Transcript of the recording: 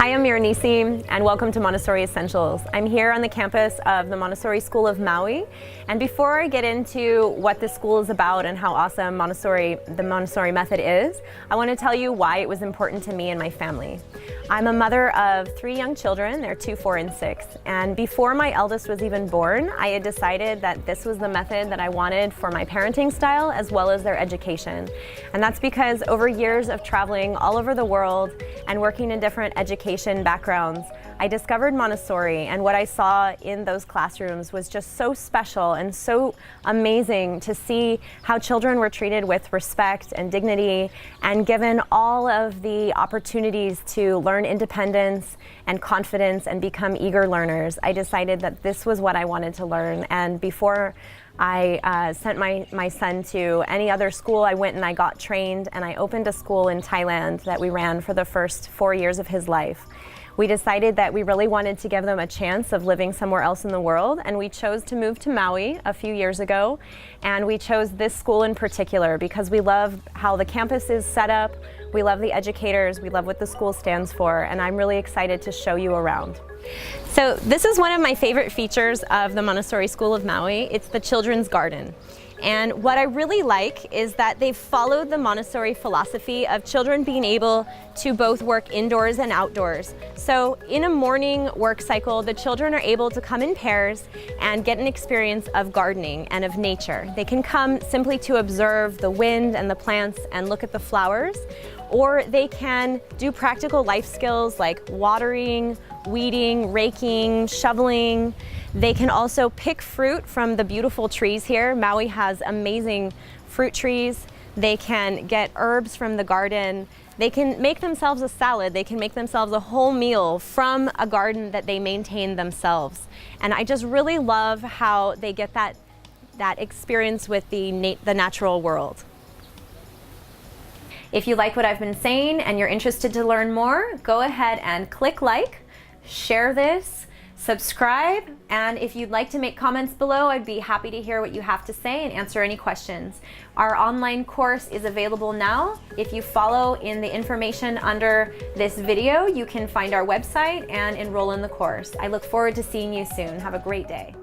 Hi, I'm Miranisi, and welcome to Montessori Essentials. I'm here on the campus of the Montessori School of Maui, and before I get into what this school is about and how awesome the Montessori method is, I want to tell you why it was important to me and my family. I'm a mother of 3 young children. They're 2, 4, and 6, and before my eldest was even born, I had decided that this was the method that I wanted for my parenting style as well as their education. And that's because over years of traveling all over the world and working in different education backgrounds, I discovered Montessori, and what I saw in those classrooms was just so special and so amazing to see how children were treated with respect and dignity and given all of the opportunities to learn independence and confidence and become eager learners. I decided that this was what I wanted to learn, and before I sent my son to any other school, I went and I got trained, and I opened a school in Thailand that we ran for the first 4 years of his life. We decided that we really wanted to give them a chance of living somewhere else in the world, and we chose to move to Maui a few years ago. And we chose this school in particular because we love how the campus is set up, we love the educators, we love what the school stands for, and I'm really excited to show you around. So this is one of my favorite features of the Montessori School of Maui. It's the children's garden. And what I really like is that they've followed the Montessori philosophy of children being able to both work indoors and outdoors. So in a morning work cycle, the children are able to come in pairs and get an experience of gardening and of nature. They can come simply to observe the wind and the plants and look at the flowers, or they can do practical life skills like watering, weeding, raking, shoveling. They can also pick fruit from the beautiful trees here. Maui has amazing fruit trees. They can get herbs from the garden. They can make themselves a salad. They can make themselves a whole meal from a garden that they maintain themselves. And I just really love how they get that experience with the natural world. If you like what I've been saying and you're interested to learn more, go ahead and click like, share this, subscribe, and if you'd like to make comments below, I'd be happy to hear what you have to say and answer any questions. Our online course is available now. If you follow in the information under this video, you can find our website and enroll in the course. I look forward to seeing you soon. Have a great day.